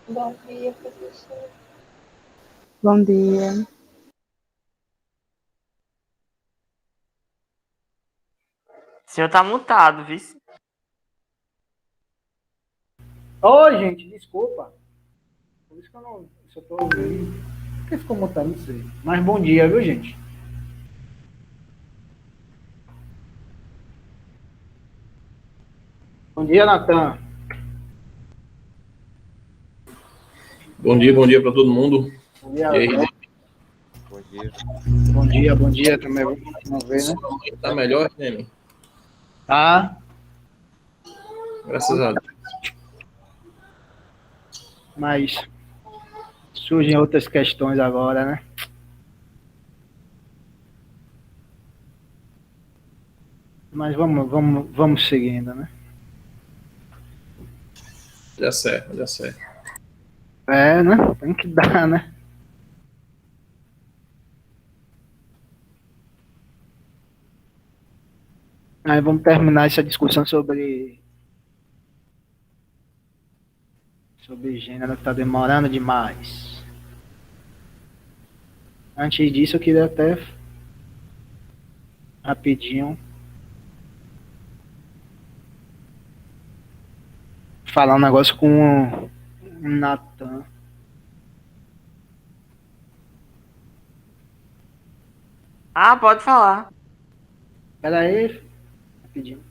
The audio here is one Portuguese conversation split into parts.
Bom dia, professor. Bom dia. O senhor tá mutado, viu? Oi, gente, desculpa. Por isso que eu não. Se eu tô ouvindo. Por que ficou mutando? Não sei. Mas bom dia, viu, gente? Bom dia, Natan. Bom dia para todo mundo. Bom dia, E aí, Bom dia. bom dia também. Vamos ver, né? tá melhor, né? Tá. Graças a Deus. Mas surgem outras questões agora, né? Mas vamos seguindo, né? Dá certo, dá certo. É, né? Tem que dar, né? Aí vamos terminar essa discussão sobre gênero que tá demorando demais. Antes disso, eu queria até rapidinho falar um negócio com o Natan. Ah, pode falar. Pera aí, rapidinho.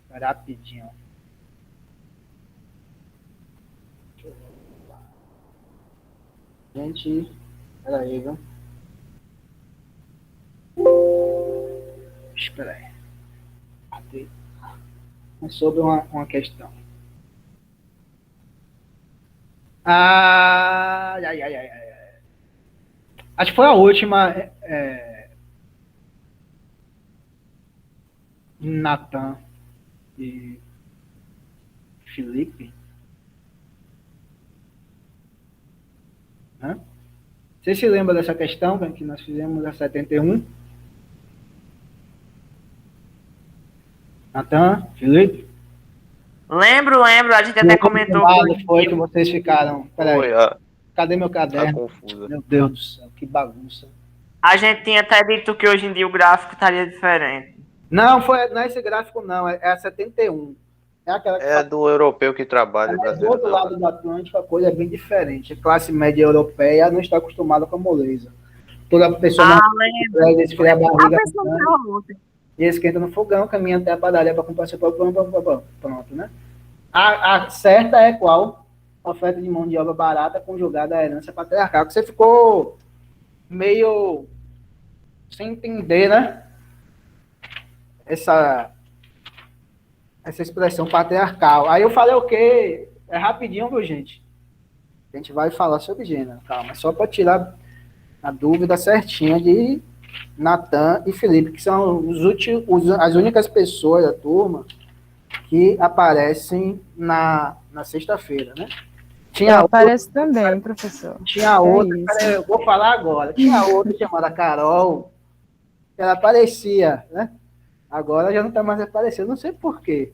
Pera rapidinho. Gente, pera aí, viu? Espera aí. É sobre uma questão. Ai, ai, ai, ai, ai. Acho que foi a última. Natan e Felipe. Né? Você se lembra dessa questão que nós fizemos a 71? Natan, Felipe? Lembro, a gente até comentou. Foi que vocês ficaram. Peraí. Foi Cadê meu a caderno? confusa. Meu Deus do céu, que bagunça. A gente tinha até dito que hoje em dia o gráfico estaria diferente. Não, não é esse gráfico, não. É a 71. É aquela que do europeu que trabalha, do brasileiro outro não. lado do Atlântico, a coisa é bem diferente. A classe média europeia não está acostumada com a moleza. Toda pessoa não esfria a barriga e esquenta no fogão, caminha até a padaria para comprar seu pão, pronto, né? A certa é qual? Oferta de mão de obra barata conjugada à herança patriarcal. Você ficou meio sem entender, né? Essa expressão patriarcal. Aí eu falei o quê? É rapidinho, viu, gente? A gente vai falar sobre gênero, calma. Só para tirar a dúvida certinha de Natan e Felipe, que são as únicas pessoas da turma que aparecem na sexta-feira, né? Eu apareço também, professor. Tinha outra, eu vou falar agora. Tinha outra chamada Carol, que ela aparecia, né? Agora já não está mais aparecendo, não sei por quê.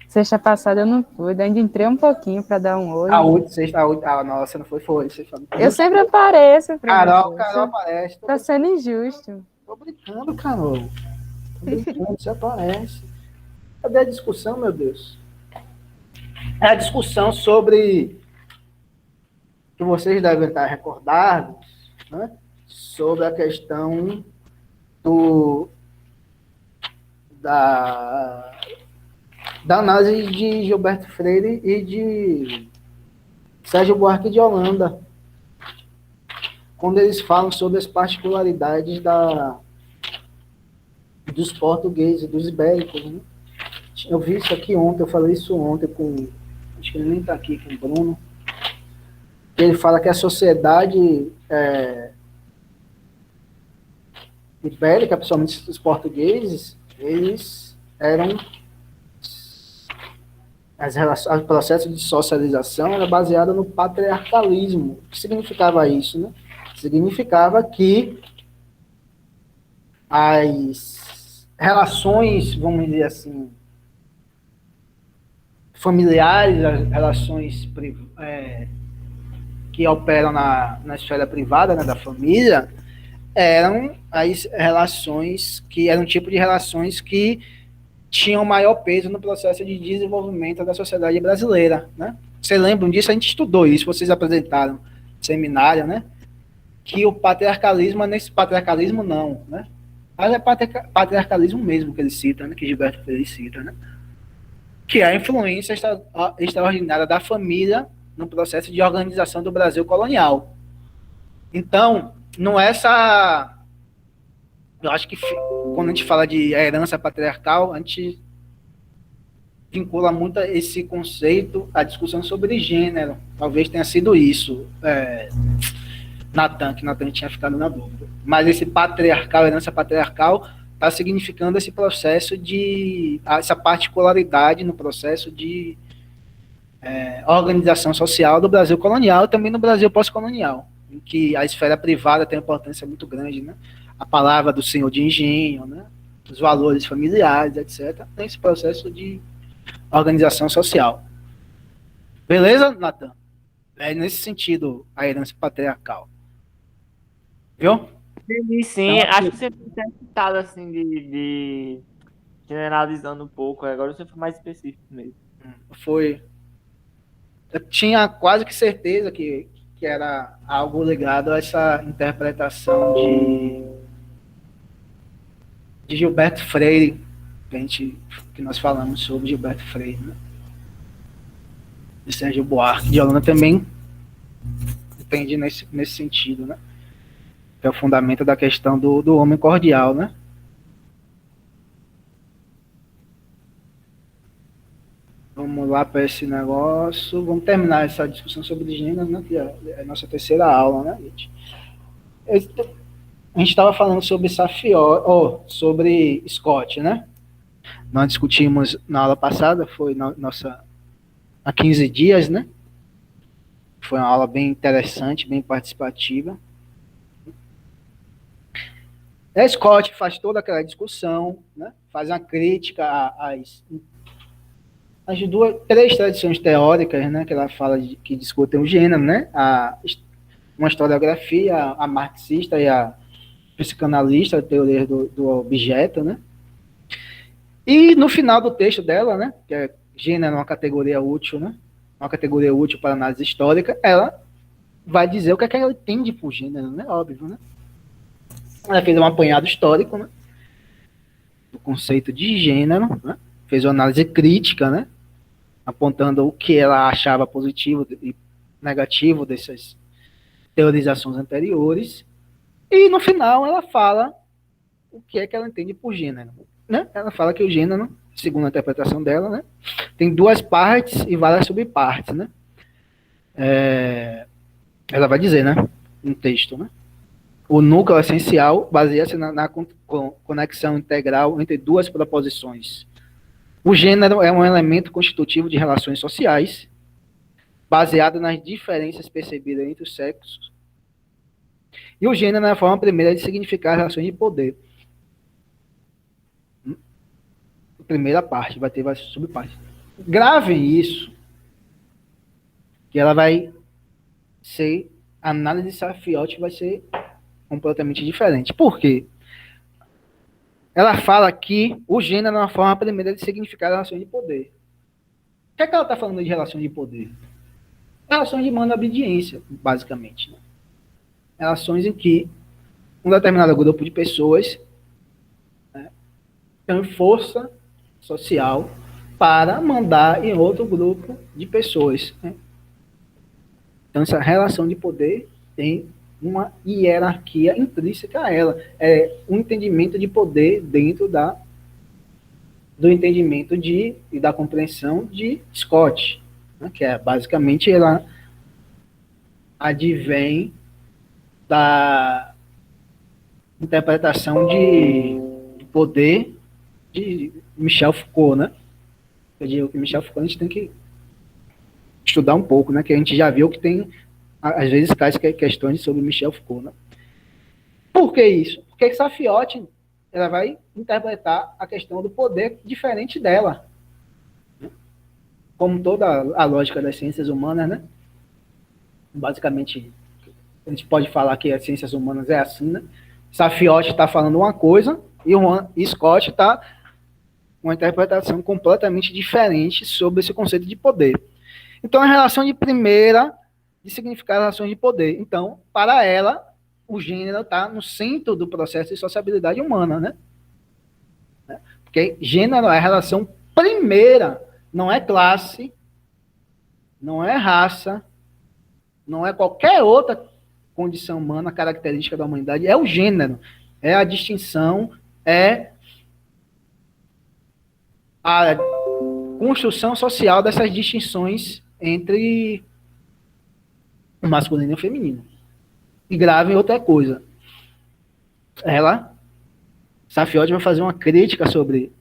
Sexta passada eu não fui, ainda entrei um pouquinho para dar um oi. Nossa, não foi. Eu sempre apareço, Carol aparece. Tá sendo injusto. Tô brincando, Carol. Você aparece. Cadê a discussão, meu Deus? É a discussão sobre que vocês devem estar recordados, né? Sobre a questão da análise de Gilberto Freire e de Sérgio Buarque de Holanda, quando eles falam sobre as particularidades dos portugueses, dos ibéricos, né? Eu vi isso aqui ontem, eu falei isso ontem acho que ele nem está aqui, com o Bruno. Ele fala que a sociedade ibérica, principalmente os portugueses, eles eram o processo de socialização era baseado no patriarcalismo. O que significava isso, né? Significava que relações, vamos dizer assim, familiares, as relações que operam na esfera privada, né, da família, eram as relações que eram um tipo de relações que tinham maior peso no processo de desenvolvimento da sociedade brasileira, né? Vocês lembram disso? A gente estudou isso, vocês apresentaram no seminário, né? Que o patriarcalismo, nesse patriarcalismo não, né? Mas é patriarcalismo mesmo que ele cita, né? Que Gilberto Freire cita, né? Que é a influência extraordinária da família no processo de organização do Brasil colonial. Então, não é essa... Eu acho que quando a gente fala de herança patriarcal, a gente vincula muito esse conceito à discussão sobre gênero. Talvez tenha sido isso, Natan, que Natan tinha ficado na dúvida. Mas esse patriarcal, herança patriarcal, está significando esse processo de... essa particularidade no processo de organização social do Brasil colonial e também no Brasil pós-colonial, em que a esfera privada tem uma importância muito grande, né? A palavra do senhor de engenho, né? Os valores familiares, etc. Tem esse processo de organização social. Beleza, Natan? É nesse sentido a herança patriarcal. Viu? Sim, Então, acho que você foi citado assim de generalizando um pouco, agora você foi mais específico mesmo. Foi. Eu tinha quase que certeza que era algo ligado a essa interpretação de Gilberto Freire, que nós falamos sobre Gilberto Freire, né? De Sérgio Buarque de Holanda também entende nesse sentido, né? Que é o fundamento da questão do homem cordial, né? Vamos lá para esse negócio. Vamos terminar essa discussão sobre gênero, né? Que é a nossa terceira aula, né, gente? A gente estava falando sobre sobre Scott, né? Nós discutimos na aula passada, foi há 15 dias, né? Foi uma aula bem interessante, bem participativa. Scott faz toda aquela discussão, né? Faz uma crítica às três tradições teóricas, né? Que ela fala que discutem o gênero, né? Uma historiografia, a marxista e a psicanalista, a teoria do objeto, né? E no final do texto dela, né? Que é gênero é uma categoria útil, né? Uma categoria útil para análise histórica, ela vai dizer o que é que ela entende por gênero, né? Óbvio, né? Ela fez um apanhado histórico, né? Do conceito de gênero, né? Fez uma análise crítica, né? Apontando o que ela achava positivo e negativo dessas teorizações anteriores. E no final ela fala o que é que ela entende por gênero, né? Ela fala que o gênero, segundo a interpretação dela, né? Tem duas partes e várias subpartes, né? Ela vai dizer, né? No texto, né? O núcleo essencial baseia-se na conexão integral entre duas proposições. O gênero é um elemento constitutivo de relações sociais, baseado nas diferenças percebidas entre os sexos. E o gênero é a forma primeira de significar relações de poder. Primeira parte, vai ter várias subpartes. Gravem isso, que ela vai ser, a análise de Sarfiotti vai ser completamente diferente. Por quê? Ela fala que o gênero é uma forma primeira de significar relações de poder. O que é que ela está falando de relações de poder? Relações de mando e obediência, basicamente. Né? Relações em que um determinado grupo de pessoas, né, tem força social para mandar em outro grupo de pessoas. Né? Então, essa relação de poder tem uma hierarquia intrínseca a ela. É um entendimento de poder dentro do entendimento e da compreensão de Scott, né? Que é basicamente ela advém da interpretação de poder de Michel Foucault, né? Eu digo que Michel Foucault a gente tem que estudar um pouco, né? Que a gente já viu que tem às vezes cai questões sobre Michel Foucault, né? Por que isso? Porque Sarfiotti ela vai interpretar a questão do poder diferente dela. Como toda a lógica das ciências humanas, né? Basicamente, a gente pode falar que as ciências humanas é assim, né? Safiotti está falando uma coisa e o Scott está uma interpretação completamente diferente sobre esse conceito de poder. Então, a relação de primeira de significar relações de poder. Então, para ela, o gênero está no centro do processo de sociabilidade humana, né? Porque gênero é a relação primeira, não é classe, não é raça, não é qualquer outra condição humana, característica da humanidade, é o gênero, é a distinção, é a construção social dessas distinções entre o masculino e o feminino. E grave outra coisa. Safiotti vai fazer uma crítica sobre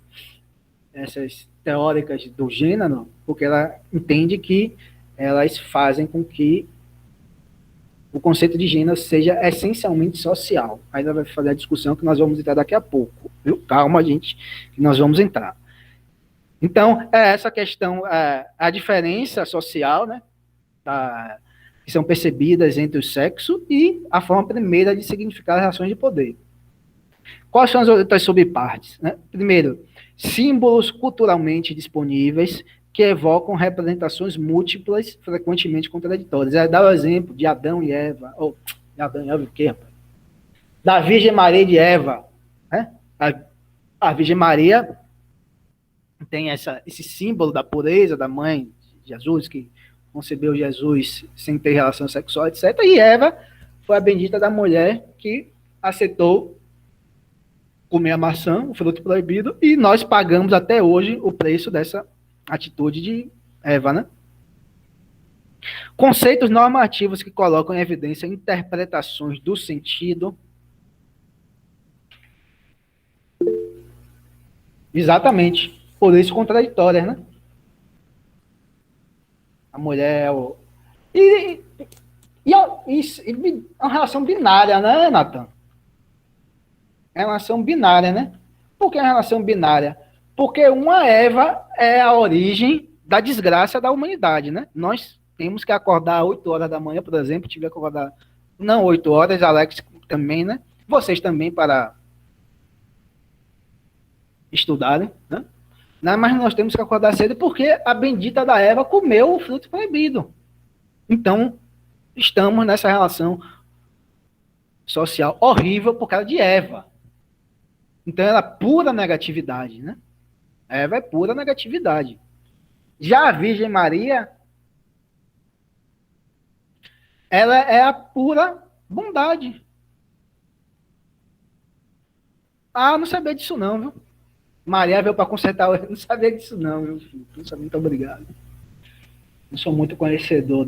essas teóricas do gênero, porque ela entende que elas fazem com que o conceito de gênero seja essencialmente social. Aí ela vai fazer a discussão que nós vamos entrar daqui a pouco. Viu? Calma, gente, que nós vamos entrar. Então, é essa questão, a diferença social, né, que são percebidas entre o sexo e a forma primeira de significar as relações de poder. Quais são as outras subpartes? Né? Primeiro, símbolos culturalmente disponíveis que evocam representações múltiplas, frequentemente contraditórias. Dá o exemplo de Adão e Eva. De Adão e Eva o quê, rapaz? Da Virgem Maria e de Eva. Né? A Virgem Maria tem esse símbolo da pureza da mãe de Jesus, que concebeu Jesus sem ter relação sexual, etc. E Eva foi a bendita da mulher que aceitou comer a maçã, o fruto proibido, e nós pagamos até hoje o preço dessa atitude de Eva, né? Conceitos normativos que colocam em evidência interpretações do sentido. Exatamente. Por isso contraditórias, né? A mulher é o... E uma relação binária, né, Nathan? É uma relação binária, né? Por que é uma relação binária? Porque uma Eva é a origem da desgraça da humanidade, né? Nós temos que acordar 8 horas da manhã, por exemplo, tive que acordar, não 8 horas, Alex também, né? Vocês também para estudarem, né? Mas nós temos que acordar cedo porque a bendita da Eva comeu o fruto proibido. Então, estamos nessa relação social horrível por causa de Eva. Então, ela é pura negatividade, né? Eva é pura negatividade. Já a Virgem Maria, ela é a pura bondade. Não sabia disso não, viu? Maria veio para consertar, eu não sabia disso não, viu? Muito obrigado. Não sou muito conhecedor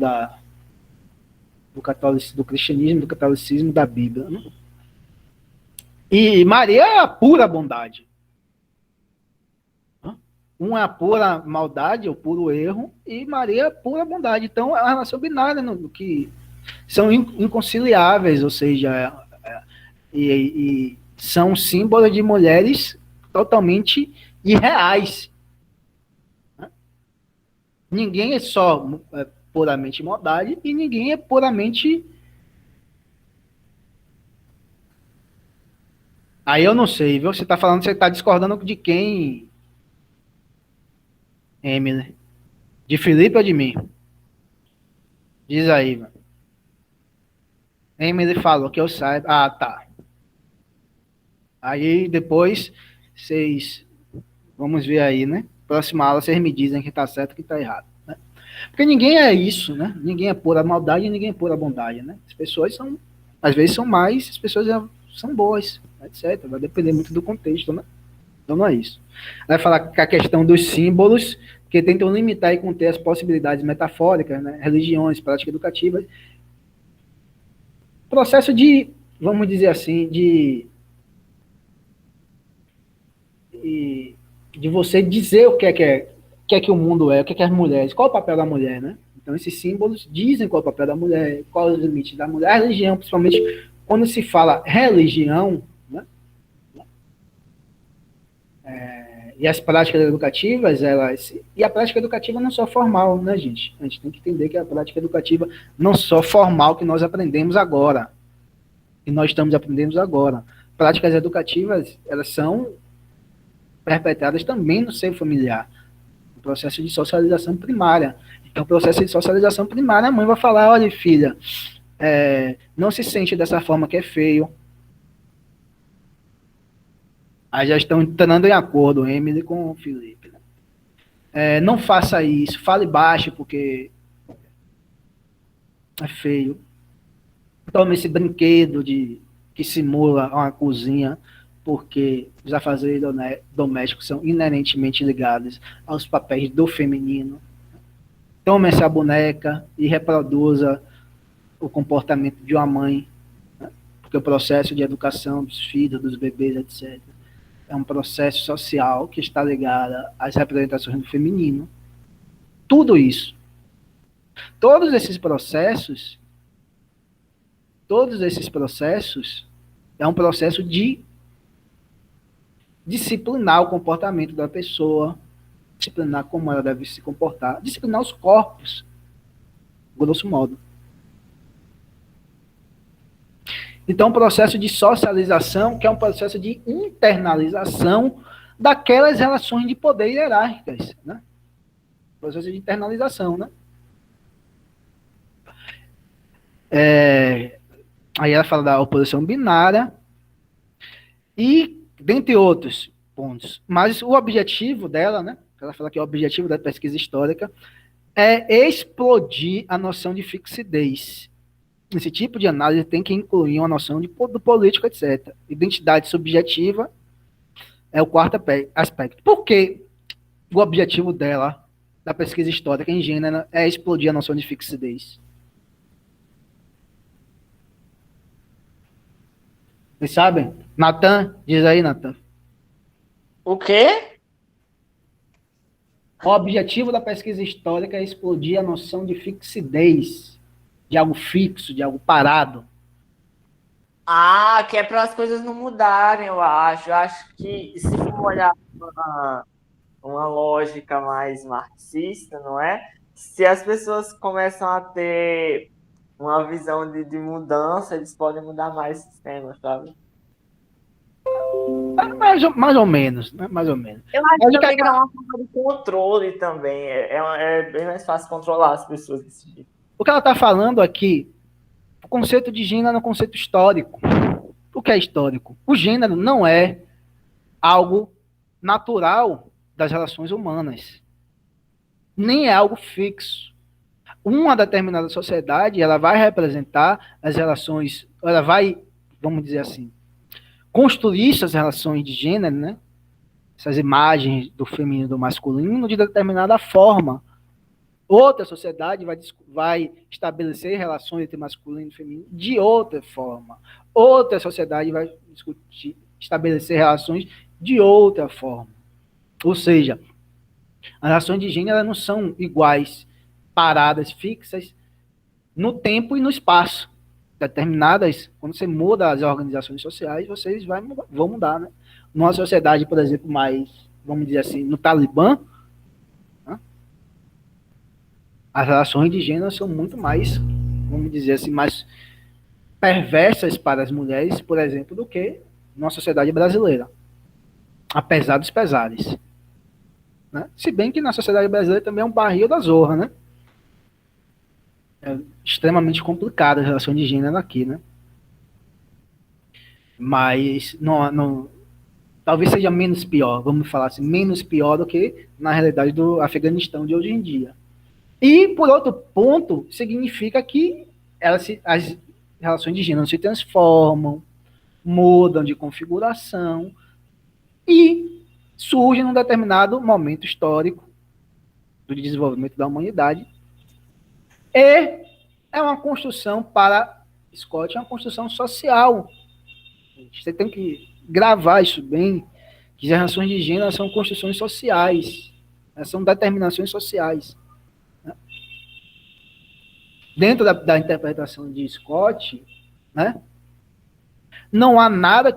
do cristianismo, do catolicismo, da Bíblia, né? E Maria é a pura bondade. Um é a pura maldade, o puro erro, e Maria é a pura bondade. Então, é uma relação binária, que são inconciliáveis, ou seja, e são símbolos de mulheres totalmente irreais. Ninguém é só puramente maldade e ninguém é puramente... Aí eu não sei, viu? Você está falando, você está discordando de quem, Emily? De Felipe ou de mim? Diz aí, mano. Emily falou que eu saiba. Tá. Aí depois vocês... Vamos ver aí, né? Próxima aula vocês me dizem que tá certo e que tá errado, né? Porque ninguém é isso, né? Ninguém é pura maldade e ninguém é pura bondade, né? As pessoas são... Às vezes são mais, as pessoas são boas, etc. Vai depender muito do contexto, né? Então não é isso. Vai falar que a questão dos símbolos, que tentam limitar e conter as possibilidades metafóricas, né? Religiões, práticas educativas. Processo de, vamos dizer assim, de você dizer o que é que o mundo é, o que é que as mulheres, qual é o papel da mulher, né? Então esses símbolos dizem qual é o papel da mulher, qual é os limites da mulher. A religião, principalmente quando se fala religião, né? E as práticas educativas, e a prática educativa não só formal, né, gente? A gente tem que entender que a prática educativa não só formal que nós aprendemos agora, que nós estamos aprendendo agora. Práticas educativas, elas são perpetradas também no seio familiar, no processo de socialização primária. Então, o processo de socialização primária, a mãe vai falar, olha, filha, não se sente dessa forma que é feio. Aí já estão entrando em acordo, Emily com o Felipe. Né? Não faça isso, fale baixo, porque é feio. Tome esse brinquedo que simula uma cozinha, porque os afazeres domésticos são inerentemente ligados aos papéis do feminino. Tome essa boneca e reproduza o comportamento de uma mãe, né? Porque o processo de educação dos filhos, dos bebês, etc., é um processo social que está ligado às representações do feminino. Tudo isso. Todos esses processos é um processo de disciplinar o comportamento da pessoa, disciplinar como ela deve se comportar, disciplinar os corpos, grosso modo. Então, o processo de socialização, que é um processo de internalização daquelas relações de poder hierárquicas, né? Processo de internalização, né? Aí ela fala da oposição binária e dentre outros pontos. Mas o objetivo dela, né? Ela fala que o objetivo da pesquisa histórica é explodir a noção de fixidez. Esse tipo de análise tem que incluir uma noção do político, etc. Identidade subjetiva é o quarto aspecto. Por que o objetivo dela, da pesquisa histórica em gênero, é explodir a noção de fixidez? Vocês sabem? Natan, diz aí, Natan. O quê? O objetivo da pesquisa histórica é explodir a noção de fixidez, de algo fixo, de algo parado. Ah, que é para as coisas não mudarem, eu acho. Eu acho que se for olhar uma lógica mais marxista, não é? Se as pessoas começam a ter uma visão de mudança, eles podem mudar mais o sistema, sabe? Mais ou menos, né? Mais ou menos. Eu acho também que é uma forma de controle também. É bem mais fácil controlar as pessoas desse jeito. O que ela está falando aqui, o conceito de gênero é um conceito histórico. O que é histórico? O gênero não é algo natural das relações humanas. Nem é algo fixo. Uma determinada sociedade, ela vai representar as relações, ela vai, vamos dizer assim, construir essas relações de gênero, né? Essas imagens do feminino e do masculino de determinada forma. Outra sociedade vai estabelecer relações entre masculino e feminino de outra forma. Outra sociedade vai estabelecer relações de outra forma. Ou seja, as relações de gênero elas não são iguais, paradas, fixas, no tempo e no espaço. Determinadas, quando você muda as organizações sociais, vocês vão mudar, né? Numa sociedade, por exemplo, mais, vamos dizer assim, no Talibã, né? As relações de gênero são muito mais, vamos dizer assim, mais perversas para as mulheres, por exemplo, do que numa sociedade brasileira. Apesar dos pesares. Né? Se bem que na sociedade brasileira também é um barril da zorra, né? É extremamente complicada a relação de gênero aqui, né? Mas não, talvez seja menos pior, vamos falar assim, menos pior do que na realidade do Afeganistão de hoje em dia. E, por outro ponto, significa que as relações de gênero se transformam, mudam de configuração e surgem num determinado momento histórico do desenvolvimento da humanidade. E é uma construção para Scott, é uma construção social. Você tem que gravar isso bem, que as relações de gênero são construções sociais, são determinações sociais. Né? Dentro da interpretação de Scott, né, não há nada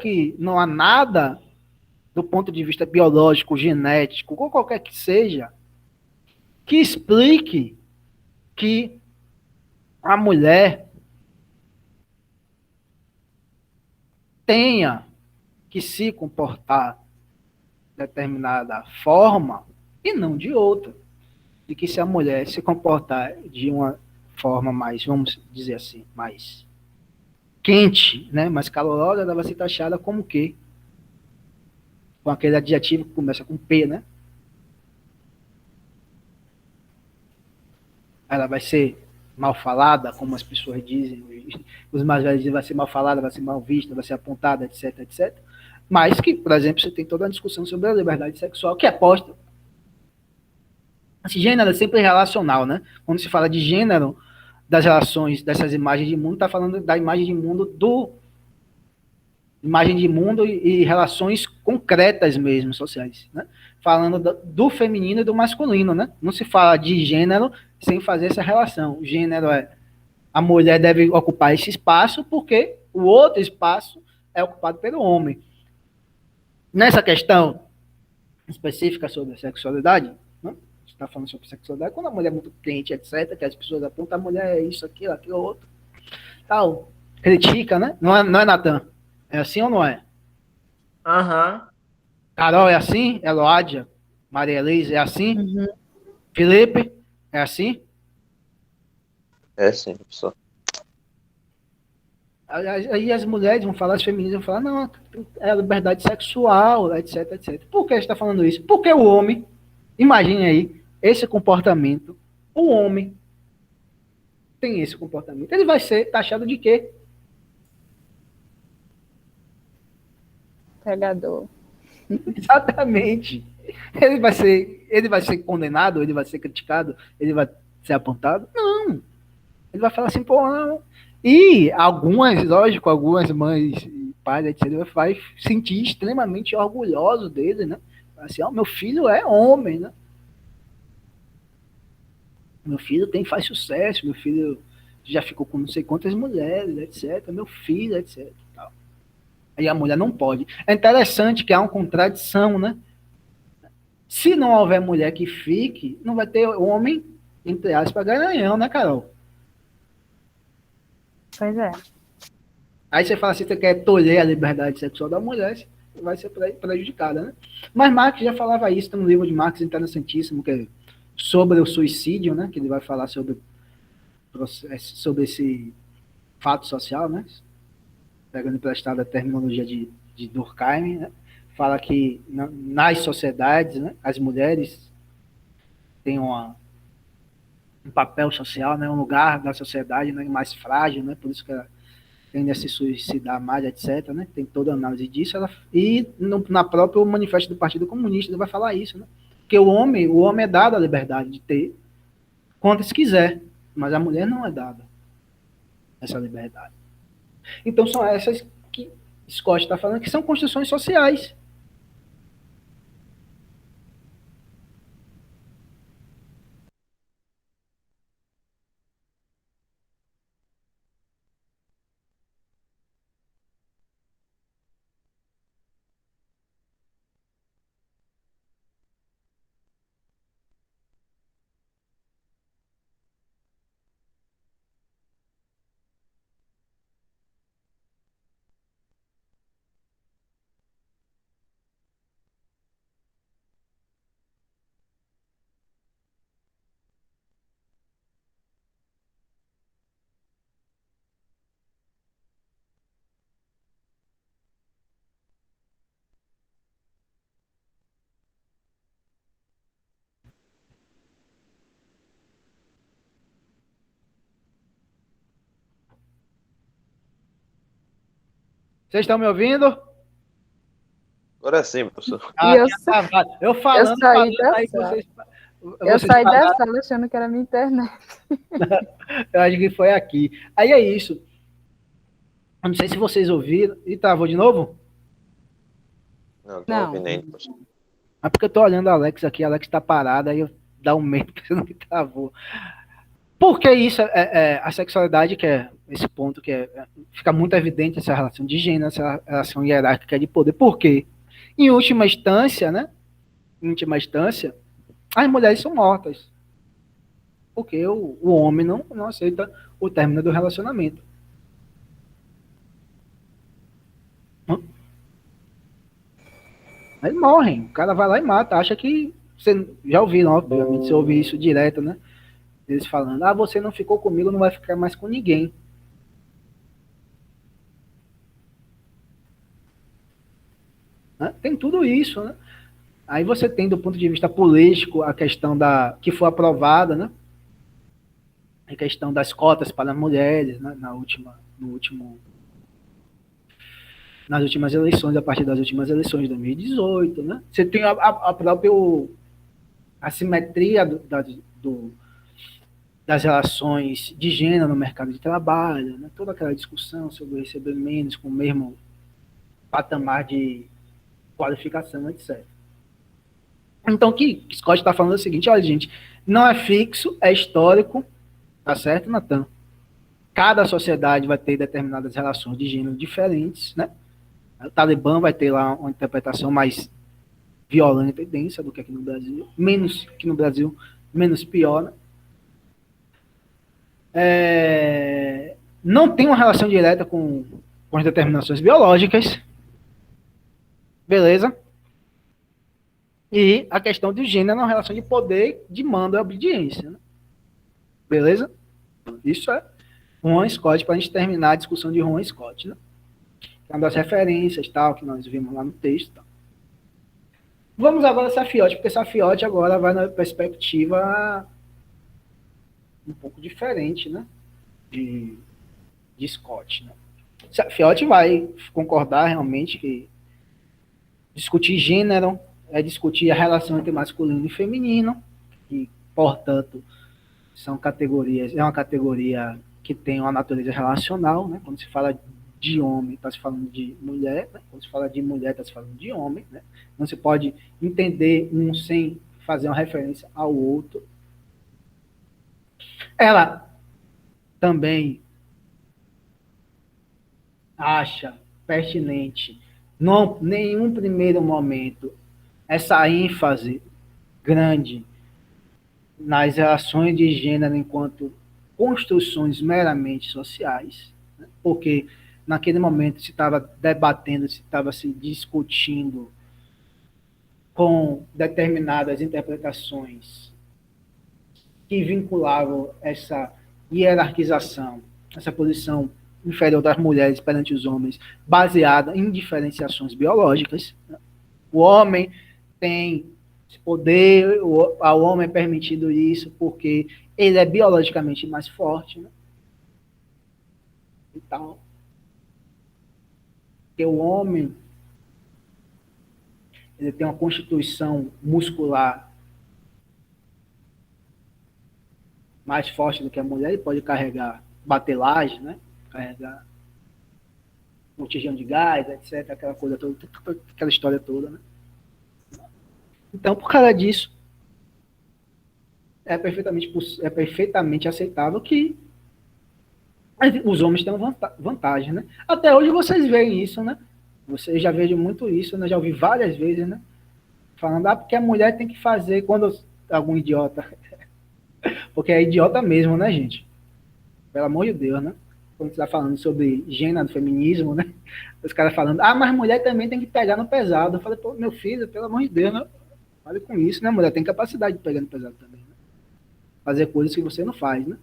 do ponto de vista biológico, genético, ou qualquer que seja, que explique que a mulher tenha que se comportar de determinada forma e não de outra. E que se a mulher se comportar de uma forma mais, vamos dizer assim, mais quente, né, mais calorosa, ela vai ser taxada como o quê? Com aquele adjetivo que começa com P, né? Ela vai ser mal falada, como as pessoas dizem, os mais velhos dizem, vai ser mal falada, vai ser mal vista, vai ser apontada, etc, etc. Mas que, por exemplo, você tem toda uma discussão sobre a liberdade sexual, que é posta. Esse gênero é sempre relacional, né? Quando se fala de gênero, das relações, dessas imagens de mundo, está falando da imagem de mundo imagem de mundo e relações concretas mesmo, sociais, né? Falando do feminino e do masculino, né? Não se fala de gênero sem fazer essa relação. O gênero é a mulher deve ocupar esse espaço porque o outro espaço é ocupado pelo homem. Nessa questão específica sobre a sexualidade, né? Está falando sobre sexualidade, quando a mulher é muito quente, etc., que as pessoas apontam, a mulher é isso, aquilo, outro, tal, critica, né? Não é Natan? É assim ou não é? Aham. Carol é assim? Eloádia? Maria Elisa é assim? Uhum. Felipe é assim? É sim, professor. Aí as mulheres vão falar, as feministas vão falar, não, é a liberdade sexual, etc, etc. Por que você está falando isso? Porque o homem, imagine aí, esse comportamento, o homem tem esse comportamento. Ele vai ser taxado de quê? Pegador. Exatamente. Ele vai ser condenado, ele vai ser criticado, ele vai ser apontado? Não. Ele vai falar assim, pô, não. E algumas mães e pais, etc., vai sentir extremamente orgulhoso dele, né? Assim, ó, meu filho é homem, né? Meu filho faz sucesso, meu filho já ficou com não sei quantas mulheres, etc. Meu filho, etc. Tal. Aí a mulher não pode. É interessante que há uma contradição, né? Se não houver mulher que fique, não vai ter homem, entre aspas, garanhão, né, Carol? Pois é. Aí você fala assim, você quer tolher a liberdade sexual da mulher, vai ser prejudicada, né? Mas Marx já falava isso, tem um livro de Marx interessantíssimo, que é sobre o suicídio, né? Que ele vai falar sobre esse fato social, né? Pegando emprestada a terminologia de Durkheim, né? Fala que nas sociedades, né, as mulheres têm um papel social, né, um lugar da sociedade, né, mais frágil, né, por isso que ela tende a se suicidar mais, etc. Né, tem toda a análise disso. E na própria manifesto do Partido Comunista ele vai falar isso, né, porque o homem é dado a liberdade de ter quantas quiser, mas a mulher não é dada essa liberdade. Então são essas que Scott está falando, que são construções sociais. Vocês estão me ouvindo? Agora sim, professor. E Eu falando, aí vocês eu saí da sala achando que era minha internet. Eu acho que foi aqui. Aí é isso. Eu não sei se vocês ouviram. E travou de novo? Não ouvindo ainda, professor. É porque eu tô olhando a Alex aqui, a Alex tá parada, aí eu dá um medo pensando que travou. Porque isso a sexualidade, que é esse ponto que fica muito evidente essa relação de gênero, essa relação hierárquica de poder. Por quê? Em última instância, né? Em última instância, as mulheres são mortas. Porque o homem não aceita o término do relacionamento. Aí morrem. O cara vai lá e mata. Acha que... Você já ouviram, obviamente, você ouve isso direto, né? Eles falando, você não ficou comigo, não vai ficar mais com ninguém. Né? Tem tudo isso, né? Aí você tem, do ponto de vista político, a questão que foi aprovada, né? A questão das cotas para as mulheres, né? Nas últimas eleições, a partir das últimas eleições de 2018, né? Você tem a própria assimetria das relações de gênero no mercado de trabalho, né? Toda aquela discussão sobre receber menos com o mesmo patamar de qualificação, etc. Então, o que Scott está falando é o seguinte, olha, gente, não é fixo, é histórico, tá certo, Natan? Cada sociedade vai ter determinadas relações de gênero diferentes, né? O Talibã vai ter lá uma interpretação mais violenta e densa do que aqui no Brasil, menos que no Brasil, menos pior, né? Não tem uma relação direta com as determinações biológicas, beleza? E a questão do gênero é uma relação de poder, de mando e obediência, né? Beleza? Isso é Juan Scott, para a gente terminar a discussão de Juan Scott, né? Que é uma das referências, tal, que nós vimos lá no texto. Tal. Vamos agora a Safiotti, porque Safiotti agora vai na perspectiva um pouco diferente, né? De Scott, né? Safiotti vai concordar realmente que discutir gênero é discutir a relação entre masculino e feminino, que, portanto, são categorias, é uma categoria que tem uma natureza relacional, né? Quando se fala de homem, está se falando de mulher, né? Quando se fala de mulher, está se falando de homem, né? Não se pode entender um sem fazer uma referência ao outro. Ela também acha pertinente, não nenhum primeiro momento, essa ênfase grande nas relações de gênero enquanto construções meramente sociais, né? Porque naquele momento se estava debatendo, se estava se discutindo com determinadas interpretações que vinculavam essa hierarquização, essa posição inferior das mulheres perante os homens, baseada em diferenciações biológicas. O homem tem esse poder, ao homem é permitido isso porque ele é biologicamente mais forte, né? Então, porque o homem ele tem uma constituição muscular mais forte do que a mulher, ele pode carregar batelagem, né? Carregar botijão de gás, etc., aquela coisa toda, aquela história toda, né? Então, por causa disso, é perfeitamente aceitável que os homens tenham vantagem, né? Até hoje vocês veem isso, né? Vocês já veem muito isso, né? Já ouvi várias vezes, né? Falando, porque a mulher tem que fazer quando algum idiota... Porque é idiota mesmo, né, gente? Pelo amor de Deus, né? Quando você está falando sobre gênero, feminismo, né? Os caras falando, mas mulher também tem que pegar no pesado. Eu falei, pô, meu filho, pelo amor de Deus, né? Olha com isso, né? Mulher tem capacidade de pegar no pesado também, né? Fazer coisas que você não faz, né?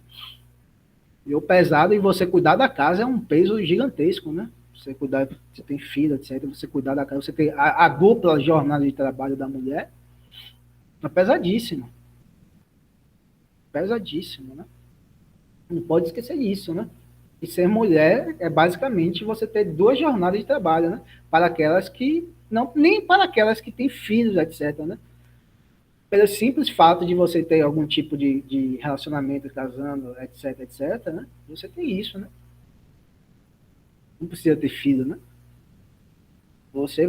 E o pesado e você cuidar da casa é um peso gigantesco, né? Você cuidar, você tem filho, etc. Você cuidar da casa, você tem a dupla jornada de trabalho da mulher é pesadíssimo. Pesadíssimo, né? Não pode esquecer disso, né? E ser mulher é basicamente você ter duas jornadas de trabalho, né? Para aquelas que não, nem para aquelas que têm filhos, etc, né? Pelo simples fato de você ter algum tipo de relacionamento, casando, etc, né? Você tem isso, né? Não precisa ter filho, né? Você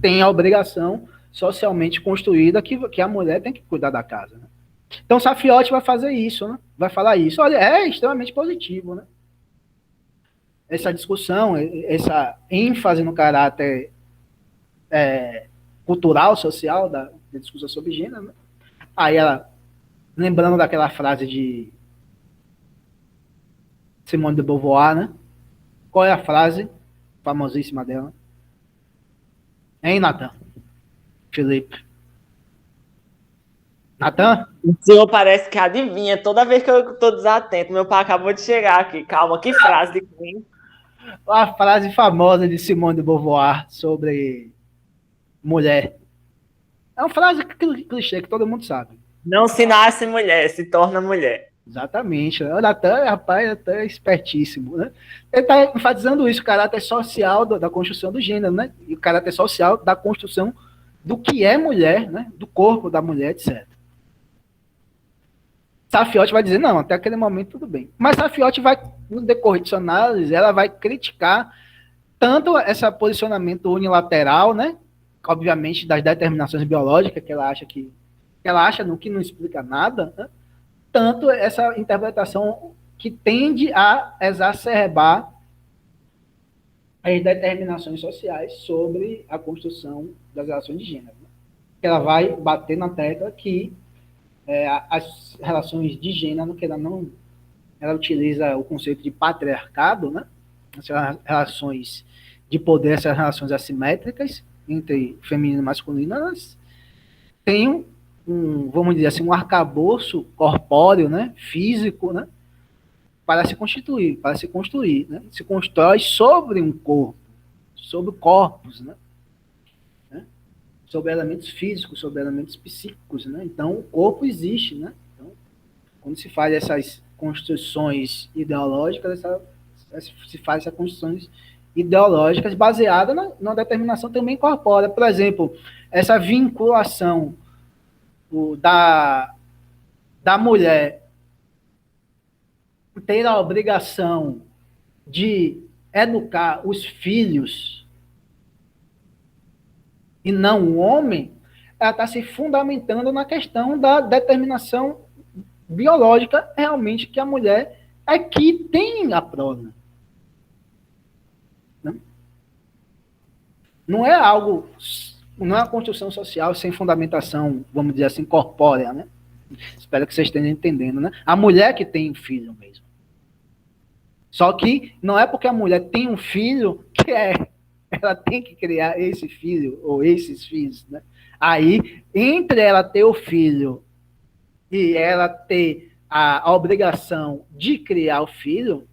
tem a obrigação socialmente construída que a mulher tem que cuidar da casa, né? Então, Safiotti vai fazer isso, né? Vai falar isso. Olha, é extremamente positivo, né? Essa discussão, essa ênfase no caráter cultural, social da discussão sobre gênero, né? Aí ela, lembrando daquela frase de Simone de Beauvoir, né? Qual é a frase famosíssima dela? Hein, Natan? Felipe? Natan? O senhor parece que adivinha toda vez que eu tô desatento. Meu pai acabou de chegar aqui. Calma, que frase de quem? A frase famosa de Simone de Beauvoir sobre mulher. É uma frase clichê que todo mundo sabe. Não se nasce mulher, se torna mulher. Exatamente. O Natan, rapaz, é espertíssimo, né? Ele está enfatizando isso, o caráter social da construção do gênero, né? E o caráter social da construção do que é mulher, né? Do corpo da mulher, etc. Safiotti vai dizer, não, até aquele momento tudo bem. Mas Safiotti vai, no decorrer de sua análise, ela vai criticar tanto esse posicionamento unilateral, né? Obviamente, das determinações biológicas, que ela acha no que não explica nada, né? Tanto essa interpretação que tende a exacerbar as determinações sociais sobre a construção das relações de gênero. Né? Ela vai bater na tecla que as relações de gênero, que ela utiliza o conceito de patriarcado, né? Essas relações de poder, essas relações assimétricas entre feminino e masculino, elas têm vamos dizer assim, um arcabouço corpóreo, né? Físico, né? Para se construir, né? Se constrói sobre um corpo, sobre corpos, né? Sobre elementos físicos, sobre elementos psíquicos, né? Então, o corpo existe, né? Então, quando se faz essas construções ideológicas, se faz essas construções ideológicas baseadas na determinação também corpórea. Por exemplo, essa vinculação da mulher ter a obrigação de educar os filhos e não o homem, ela está se fundamentando na questão da determinação biológica realmente que a mulher é que tem a prole. Não é algo, não é uma construção social sem fundamentação, vamos dizer assim, corpórea, né? Espero que vocês estejam entendendo, né? A mulher que tem um filho mesmo. Só que não é porque a mulher tem um filho que ela tem que criar esse filho ou esses filhos, né? Aí, entre ela ter o filho e ela ter a obrigação de criar o filho,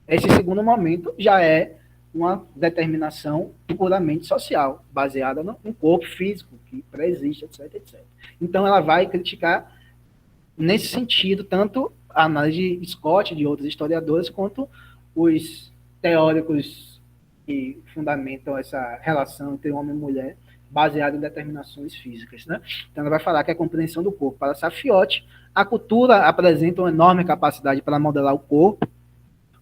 esse segundo momento já é uma determinação puramente social, baseada no corpo físico que pré-existe, etc, etc. Então, ela vai criticar nesse sentido, tanto a análise de Scott, de outros historiadores, quanto os teóricos que fundamentam essa relação entre homem e mulher, baseada em determinações físicas, né? Então, ela vai falar que a compreensão do corpo, para Safiotti, a cultura apresenta uma enorme capacidade para modelar o corpo,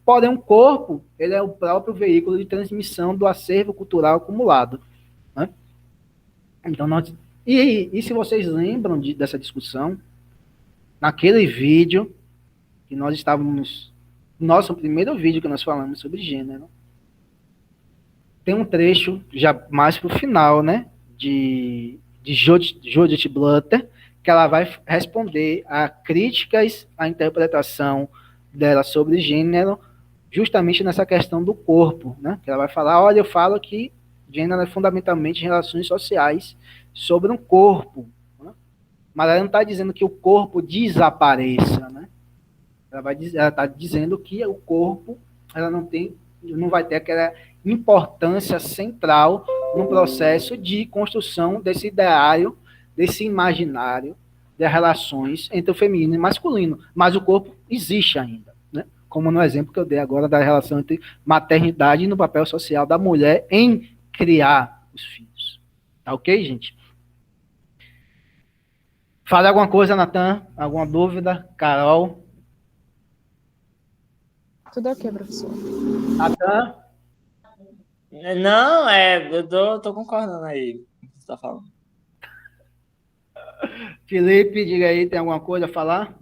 porém, o corpo ele é o próprio veículo de transmissão do acervo cultural acumulado, né? Então, e se vocês lembram dessa discussão, naquele vídeo que nós estávamos, nosso primeiro vídeo que nós falamos sobre gênero, tem um trecho já mais para o final, né, de Judith Butler, que ela vai responder a críticas à interpretação dela sobre gênero, justamente nessa questão do corpo, né, que ela vai falar, olha, eu falo que gênero é fundamentalmente relações sociais sobre um corpo, né? Mas ela não está dizendo que o corpo desapareça, né? Ela está dizendo que o corpo não vai ter aquela importância central no processo de construção desse ideário, desse imaginário das relações entre o feminino e o masculino, mas o corpo existe ainda, né? Como no exemplo que eu dei agora da relação entre maternidade e no papel social da mulher em criar os filhos. Tá ok, gente? Fala alguma coisa, Natan? Alguma dúvida? Carol? Tudo ok, professor. Natan? Não, eu tô concordando aí com o que você tá falando. Felipe, diga aí, tem alguma coisa a falar?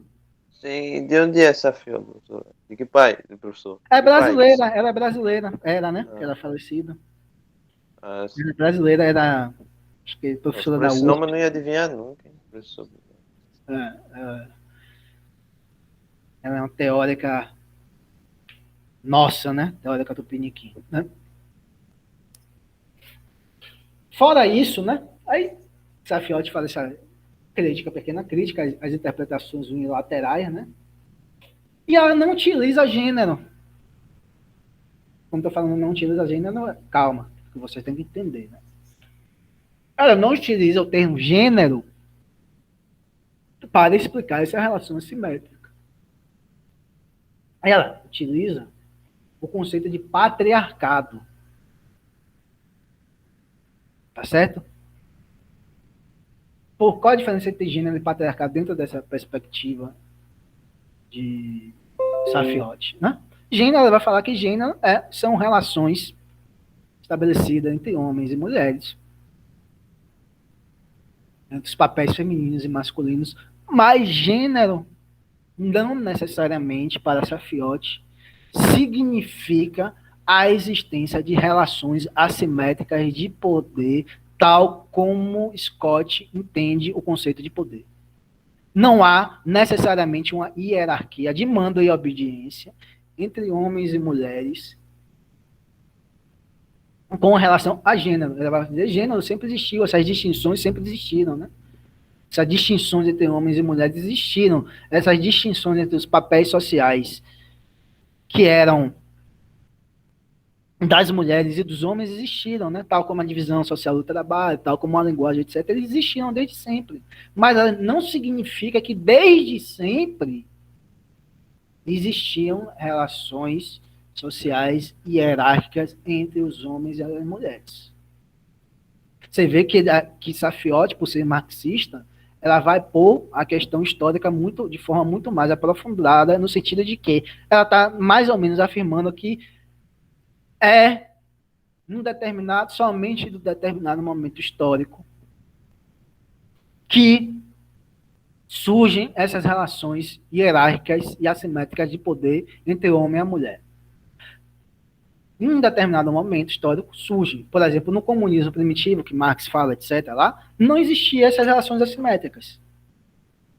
Sim, de onde é essa filha, professor? De que pai, professor? É brasileira, ela é brasileira. Era, né? Ela é falecida. Brasileira era, acho que professora por da esse USP. nome eu não ia adivinhar nunca, hein, professor. Ela é uma teórica nossa, né? Teórica Tupiniquim, né? Fora isso, né? Aí, Safiotti fala essa crítica, pequena crítica, às interpretações unilaterais, né? E ela não utiliza gênero. Quando estou falando não utiliza gênero, calma, que vocês têm que entender, né? Ela não utiliza o termo gênero para explicar essa relação assimétrica. Ela utiliza o conceito de patriarcado. Tá certo? Qual a diferença entre gênero e patriarcado dentro dessa perspectiva de Safiotti, né? Gênero, ela vai falar que gênero são relações estabelecidas entre homens e mulheres, entre os papéis femininos e masculinos, mas gênero não necessariamente para Safiotti significa a existência de relações assimétricas de poder, tal como Scott entende o conceito de poder. Não há necessariamente uma hierarquia de mando e obediência entre homens e mulheres com relação a gênero. Ela vai dizer, gênero sempre existiu, essas distinções sempre existiram, né? Essas distinções entre homens e mulheres existiram, essas distinções entre os papéis sociais que eram das mulheres e dos homens existiram, né? Tal como a divisão social do trabalho, tal como a linguagem, etc. Eles existiram desde sempre. Mas não significa que desde sempre existiam relações sociais hierárquicas entre os homens e as mulheres. Você vê que Safiotti, por ser marxista, ela vai pôr a questão histórica de forma muito mais aprofundada, no sentido de que ela está mais ou menos afirmando que somente em determinado momento histórico, que surgem essas relações hierárquicas e assimétricas de poder entre o homem e a mulher. Em um determinado momento histórico surge, por exemplo, no comunismo primitivo, que Marx fala, etc., lá, não existiam essas relações assimétricas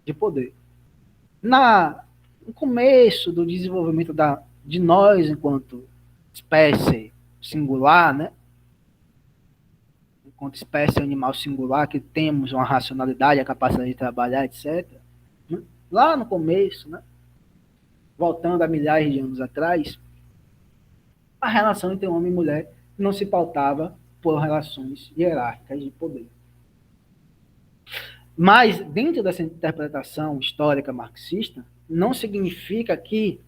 de poder. No começo do desenvolvimento de nós, enquanto espécie singular, né? Enquanto espécie animal singular, que temos uma racionalidade, a capacidade de trabalhar, etc., né? Lá no começo, né? Voltando a milhares de anos atrás, a relação entre homem e mulher não se pautava por relações hierárquicas de poder. Mas, dentro dessa interpretação histórica marxista, não significa que